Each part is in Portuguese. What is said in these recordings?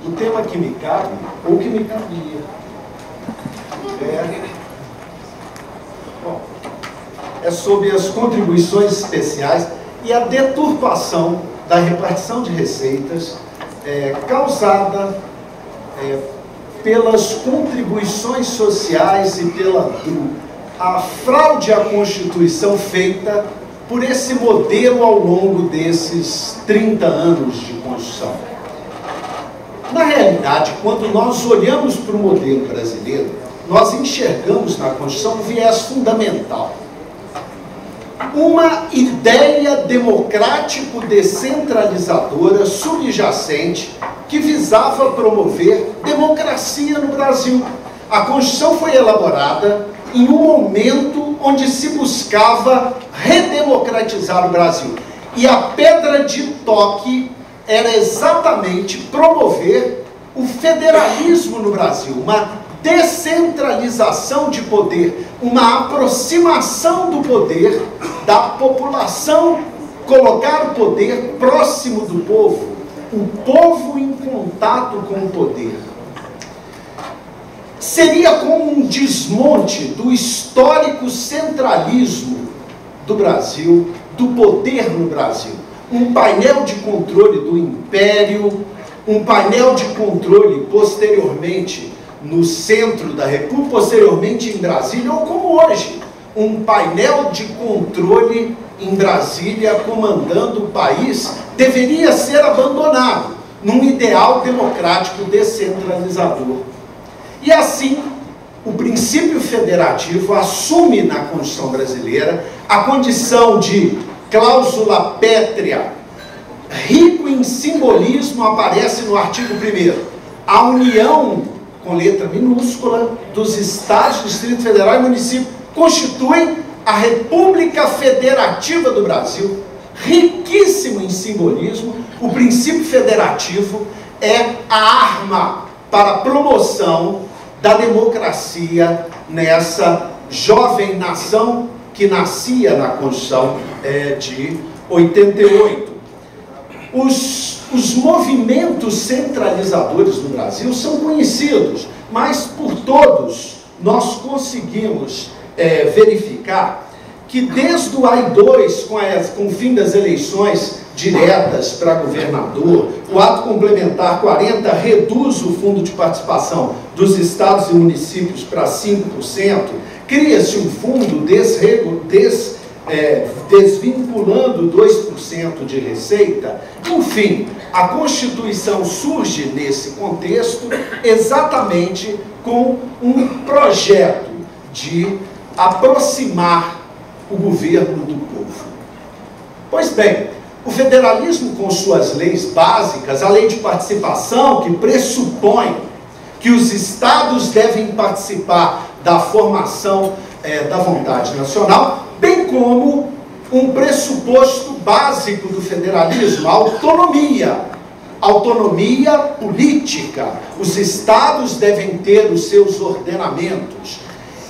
o tema que me cabe, ou que me cabia, é sobre as contribuições especiais e a deturpação da repartição de receitas causada pelas contribuições sociais e pela a fraude à Constituição feita por esse modelo ao longo desses 30 anos de Constituição. Na realidade, quando nós olhamos para o modelo brasileiro, nós enxergamos na Constituição um viés fundamental. Uma ideia democrático-descentralizadora subjacente que visava promover democracia no Brasil. A Constituição foi elaborada em um momento onde se buscava redemocratizar o Brasil. E a pedra de toque era exatamente promover o federalismo no Brasil, uma descentralização de poder, uma aproximação do poder da população, colocar o poder próximo do povo, o povo em contato com o poder. Seria como um desmonte do histórico centralismo do Brasil, do poder no Brasil. Um painel de controle do Império, um painel de controle posteriormente no centro da República, posteriormente em Brasília, ou como hoje, um painel de controle em Brasília comandando o país, deveria ser abandonado num ideal democrático descentralizador. E assim, o princípio federativo assume na Constituição brasileira a condição de cláusula pétrea, rico em simbolismo, aparece no artigo 1º. A união, com letra minúscula, dos Estados, Distrito Federal e município constituem a República Federativa do Brasil. Riquíssimo em simbolismo, o princípio federativo é a arma para a promoção da democracia nessa jovem nação que nascia na Constituição de 88. Os movimentos centralizadores no Brasil são conhecidos, mas por todos nós conseguimos verificar que desde o AI-2, com o fim das eleições diretas para governador, o ato complementar 40 reduz o fundo de participação dos estados e municípios para 5%, cria-se um fundo desvinculando 2% de receita. Enfim, a Constituição surge nesse contexto exatamente com um projeto de aproximar o governo do povo. Pois bem, o federalismo com suas leis básicas, a lei de participação, que pressupõe que os estados devem participar da formação da vontade nacional, bem como um pressuposto básico do federalismo, a autonomia política. Os estados devem ter os seus ordenamentos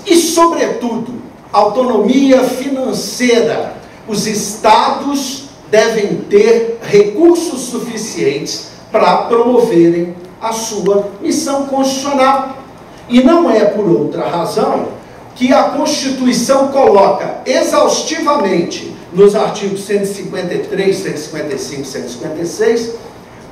e, sobretudo, autonomia financeira. Os estados devem ter recursos suficientes para promoverem a sua missão constitucional. E não é por outra razão que a Constituição coloca exaustivamente nos artigos 153, 155, 156,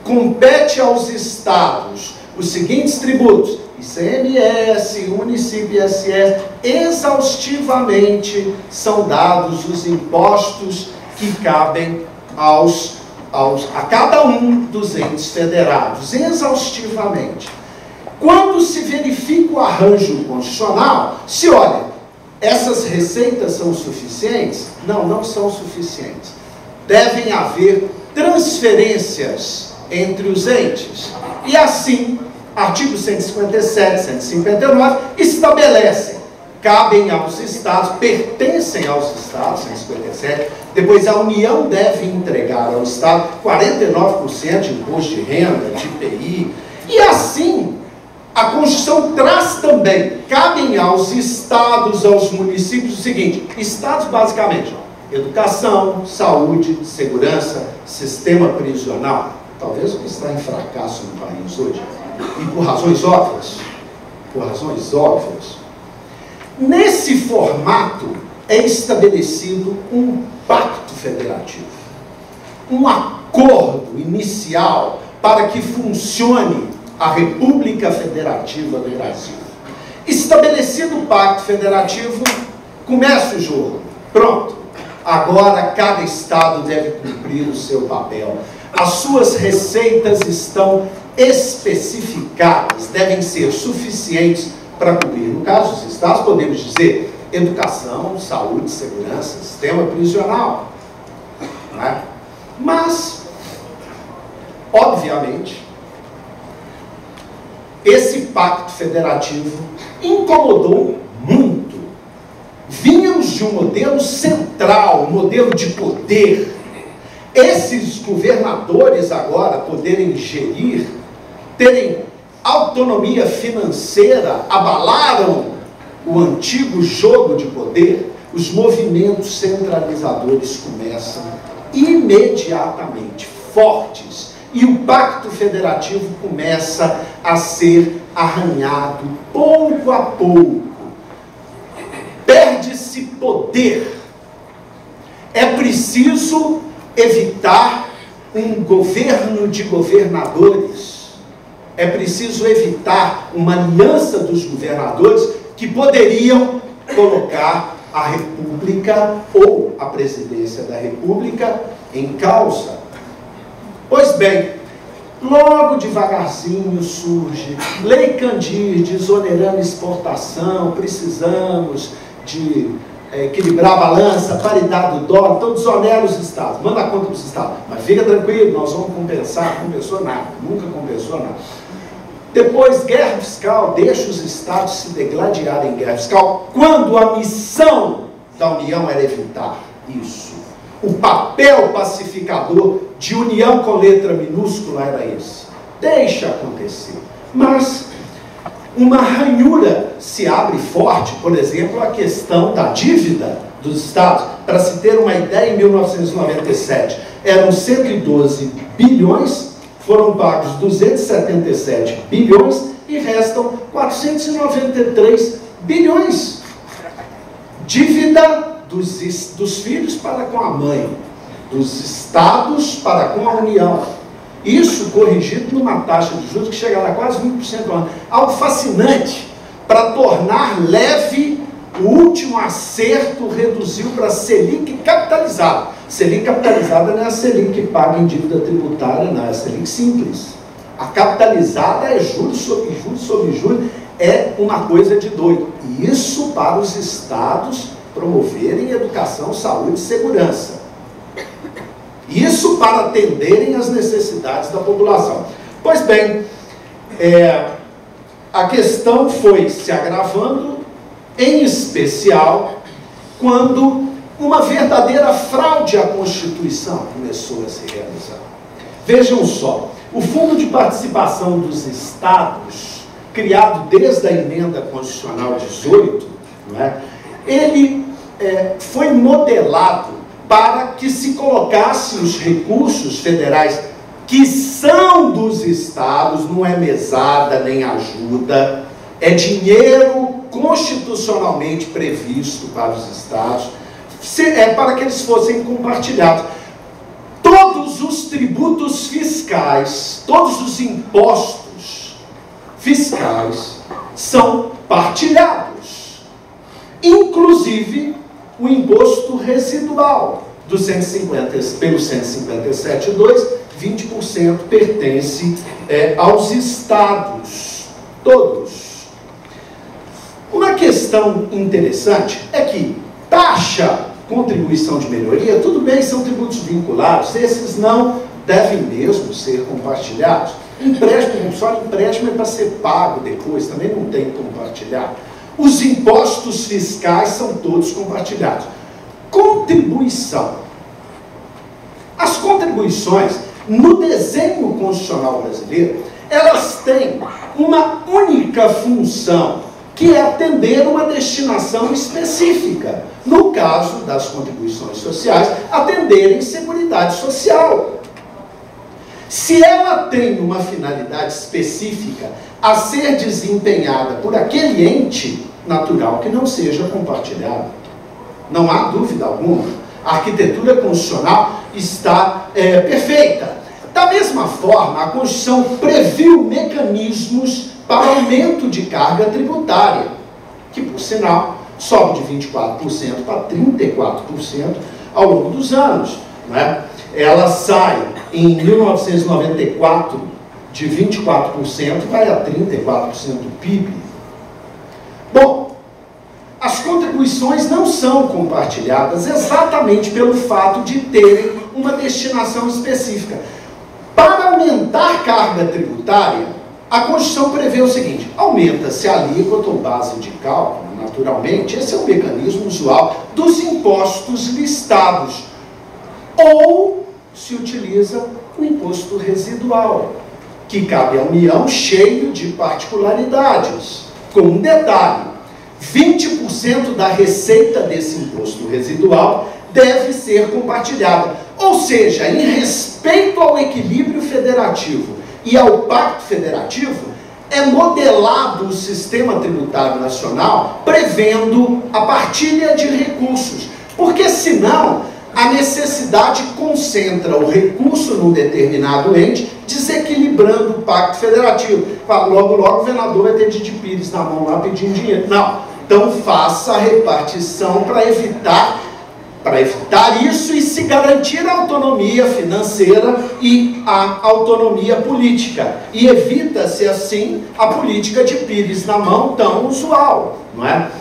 compete aos estados os seguintes tributos: ICMS, município e ISS, exaustivamente são dados os impostos que cabem a cada um dos entes federados, exaustivamente. Quando se verifica o arranjo constitucional, se olha, essas receitas são suficientes? Não, não são suficientes. Devem haver transferências entre os entes. E assim, artigos 157, 159, estabelecem, cabem aos estados, pertencem aos estados, 157, depois a União deve entregar ao estado 49% de imposto de renda, de IPI, e assim, a Constituição traz também, cabem aos estados, aos municípios, o seguinte: estados basicamente, educação, saúde, segurança, sistema prisional. talvez o que está em fracasso no país hoje, e por razões óbvias, nesse formato é estabelecido um pacto federativo, um acordo inicial para que funcione a República Federativa do Brasil. Estabelecido o pacto federativo, começa o jogo. Pronto. Agora cada estado deve cumprir o seu papel. As suas receitas estão especificadas, devem ser suficientes para cumprir. No caso dos estados, podemos dizer educação, saúde, segurança, sistema prisional. Não é? Mas, obviamente, esse pacto federativo incomodou muito. Vínhamos de um modelo central, um modelo de poder. Esses governadores agora poderem gerir, terem autonomia financeira, abalaram o antigo jogo de poder. Os movimentos centralizadores começam imediatamente, fortes, e o pacto federativo começa a ser arranhado pouco a pouco. Perde-se poder. É preciso evitar um governo de governadores. É preciso evitar uma aliança dos governadores que poderiam colocar a República ou a presidência da República em causa. Pois bem, logo devagarzinho surge Lei Candir, desonerando exportação, precisamos de equilibrar a balança, paridade do dólar, então desonera os estados, manda a conta para os estados, mas fica tranquilo, nós vamos compensar. Compensou nada, nunca compensou nada. Depois, guerra fiscal, deixa os estados se degladiarem em guerra fiscal, quando a missão da União era evitar isso. O papel pacificador de união com letra minúscula era esse. Deixa acontecer. Mas uma ranhura se abre forte, por exemplo, a questão da dívida dos estados. Para se ter uma ideia, em 1997 eram 112 bilhões, foram pagos 277 bilhões e restam 493 bilhões. Dívida dos filhos para com a mãe, dos estados para com a União. Isso corrigido numa taxa de juros que chegará a quase 20% ao ano. Algo fascinante. Para tornar leve, o último acerto reduziu para a Selic capitalizada. Selic capitalizada não é a Selic que paga em dívida tributária, não, é a Selic simples. A capitalizada é juros sobre juros sobre juros, é uma coisa de doido. E isso para os estados promoverem educação, saúde e segurança. Isso para atenderem às necessidades da população. Pois bem, a questão foi se agravando, em especial quando uma verdadeira fraude à Constituição começou a se realizar. Vejam só, o Fundo de Participação dos Estados, criado desde a Emenda Constitucional 18, não é? Ele foi modelado para que se colocasse os recursos federais que são dos estados, não é mesada nem ajuda, é dinheiro constitucionalmente previsto para os estados, para que eles fossem compartilhados. Todos os tributos fiscais, todos os impostos fiscais são partilhados, inclusive o imposto residual do pelo 157.2, 20% pertence aos estados, todos. Uma questão interessante é que taxa, contribuição de melhoria, tudo bem, são tributos vinculados, esses não devem mesmo ser compartilhados. Empréstimo, só empréstimo é para ser pago depois, também não tem que compartilhar. Os impostos fiscais são todos compartilhados. Contribuição. As contribuições, no desenho constitucional brasileiro, elas têm uma única função, que é atender uma destinação específica. No caso das contribuições sociais, atenderem seguridade social. Se ela tem uma finalidade específica a ser desempenhada por aquele ente, natural que não seja compartilhada. Não há dúvida alguma. A arquitetura constitucional está perfeita. Da mesma forma, a Constituição previu mecanismos para aumento de carga tributária, que, por sinal, sobe de 24% para 34% ao longo dos anos. Não é? Ela sai, em 1994, de 24% e vai a 34% do PIB. Bom, as contribuições não são compartilhadas exatamente pelo fato de terem uma destinação específica. Para aumentar carga tributária, a Constituição prevê o seguinte: aumenta-se a alíquota ou base de cálculo, naturalmente, esse é o mecanismo usual dos impostos listados, ou se utiliza o imposto residual, que cabe à União, cheio de particularidades, com um detalhe: 20% da receita desse imposto residual deve ser compartilhada. Ou seja, em respeito ao equilíbrio federativo e ao pacto federativo, é modelado o sistema tributário nacional prevendo a partilha de recursos, porque senão a necessidade concentra o recurso num determinado ente, desequilibrando o pacto federativo. Logo, logo o governador vai ter Didi Pires na mão lá pedindo dinheiro. Não. Então faça a repartição para evitar isso e se garantir a autonomia financeira e a autonomia política. E evita-se assim a política de Pires na mão tão usual, não é?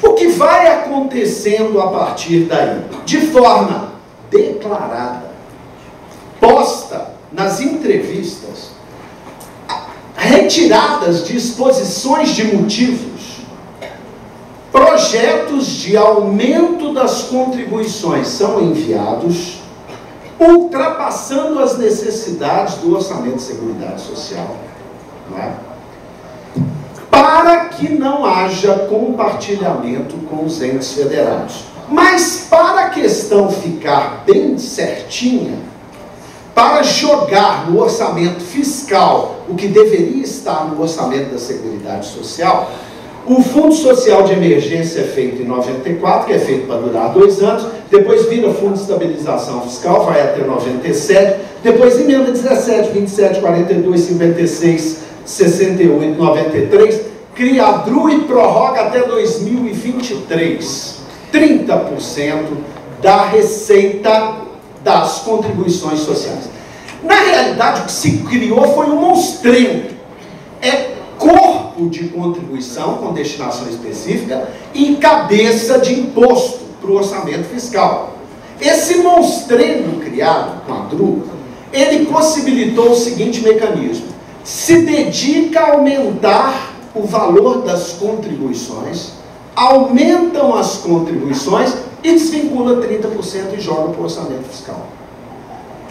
O que vai acontecendo a partir daí? De forma declarada, posta nas entrevistas, retiradas de exposições de motivos, projetos de aumento das contribuições são enviados, ultrapassando as necessidades do Orçamento de Seguridade Social, não é? Para que não haja compartilhamento com os entes federados. Mas para a questão ficar bem certinha, para jogar no orçamento fiscal o que deveria estar no orçamento da Seguridade Social, o Fundo Social de Emergência é feito em 94, que é feito para durar 2 anos, depois vira Fundo de Estabilização Fiscal, vai até 97, depois emenda 17, 27, 42, 56, 68, 93, cria a DRU e prorroga até 2023, 30% da receita das contribuições sociais. Na realidade, o que se criou foi um monstrengo. É corpo de contribuição com destinação específica e cabeça de imposto para o orçamento fiscal. Esse monstrengo criado com a DRU, ele possibilitou o seguinte mecanismo: se dedica a aumentar o valor das contribuições, aumentam as contribuições e desvincula 30% e joga para o orçamento fiscal.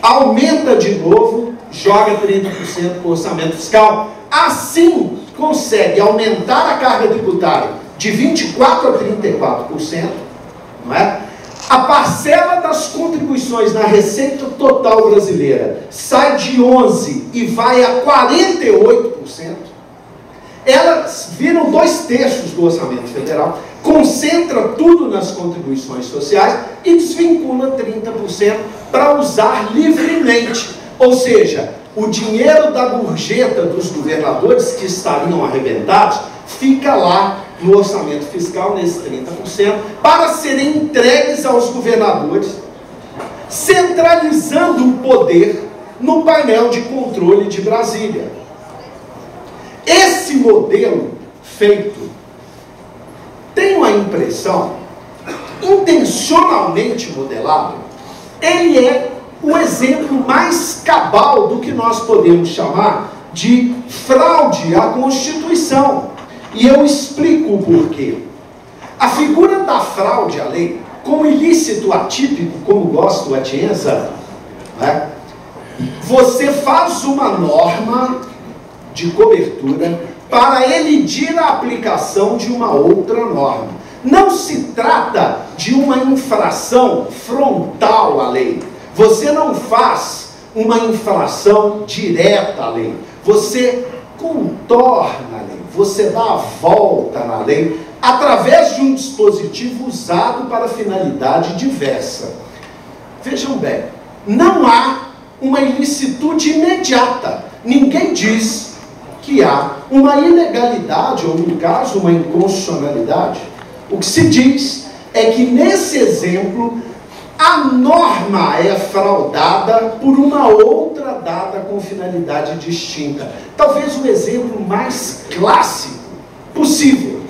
Aumenta de novo, joga 30% para o orçamento fiscal. Assim, consegue aumentar a carga tributária de 24% a 34%, não é? A parcela das contribuições na receita total brasileira sai de 11% e vai a 48%. Elas viram 2/3 do orçamento federal, concentra tudo nas contribuições sociais e desvincula 30% para usar livremente. Ou seja, o dinheiro da gorjeta dos governadores que estariam arrebentados fica lá no orçamento fiscal, nesses 30%, para serem entregues aos governadores, centralizando o poder no painel de controle de Brasília. Esse modelo feito, tenho a impressão, intencionalmente modelado, ele é o exemplo mais cabal do que nós podemos chamar de fraude à Constituição. E eu explico o porquê. A figura da fraude à lei, como ilícito atípico, como gosta o Atienza, né? Você faz uma norma de cobertura para elidir a aplicação de uma outra norma. Não se trata de uma infração frontal à lei. Você não faz uma infração direta à lei. Você contorna a lei, você dá a volta na lei através de um dispositivo usado para finalidade diversa. Vejam bem, não há uma ilicitude imediata. Ninguém diz que há uma ilegalidade, ou no caso, uma inconstitucionalidade. O que se diz é que nesse exemplo a norma é fraudada por uma outra dada com finalidade distinta. Talvez o exemplo mais clássico possível.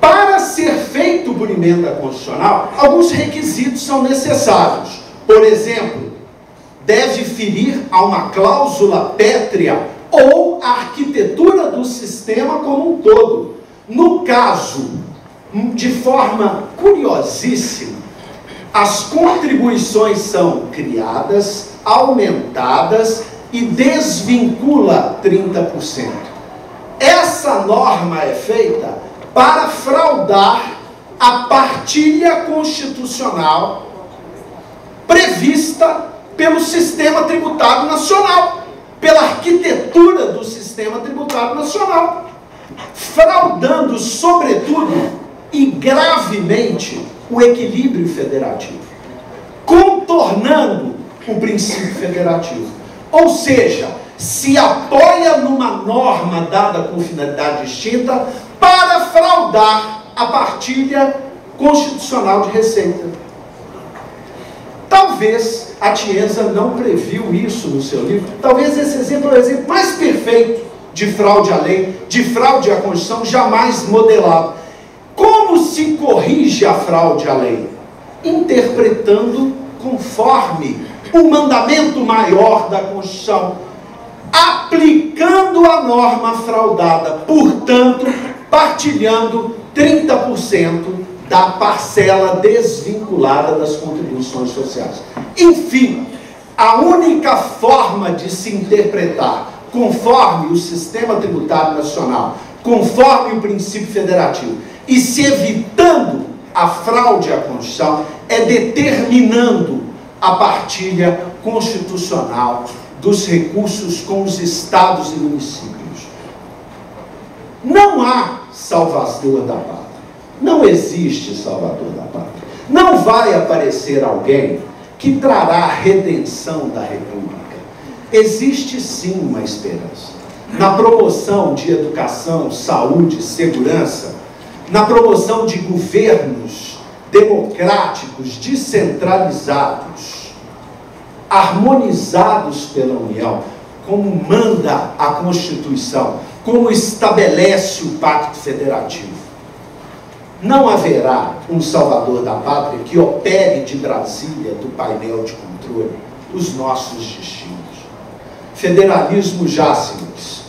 Para ser feito por emenda constitucional, alguns requisitos são necessários. Por exemplo, deve ferir a uma cláusula pétrea ou a arquitetura do sistema como um todo. No caso, de forma curiosíssima, as contribuições são criadas, aumentadas e desvincula 30%. Essa norma é feita para fraudar a partilha constitucional prevista pelo sistema tributário nacional, pela arquitetura do sistema tributário nacional, fraudando, sobretudo e gravemente, o equilíbrio federativo, contornando o princípio federativo. Ou seja, se apoia numa norma dada com finalidade distinta para fraudar a partilha constitucional de receita. Talvez a Tienza não previu isso no seu livro. Talvez esse exemplo é o exemplo mais perfeito de fraude à lei, de fraude à Constituição, jamais modelado. Como se corrige a fraude à lei? Interpretando conforme o mandamento maior da Constituição, aplicando a norma fraudada, portanto, partilhando 30% da parcela desvinculada das contribuições sociais. Enfim, a única forma de se interpretar conforme o sistema tributário nacional, conforme o princípio federativo, e se evitando a fraude à Constituição, é determinando a partilha constitucional dos recursos com os estados e municípios. Não há salvador da pátria. Não existe salvador da pátria. Não vai aparecer alguém que trará a redenção da República. Existe sim uma esperança. Na promoção de educação, saúde, segurança, na promoção de governos democráticos, descentralizados, harmonizados pela União, como manda a Constituição, como estabelece o Pacto Federativo. Não haverá um salvador da pátria que opere de Brasília, do painel de controle, os nossos destinos. Federalismo já, senhores,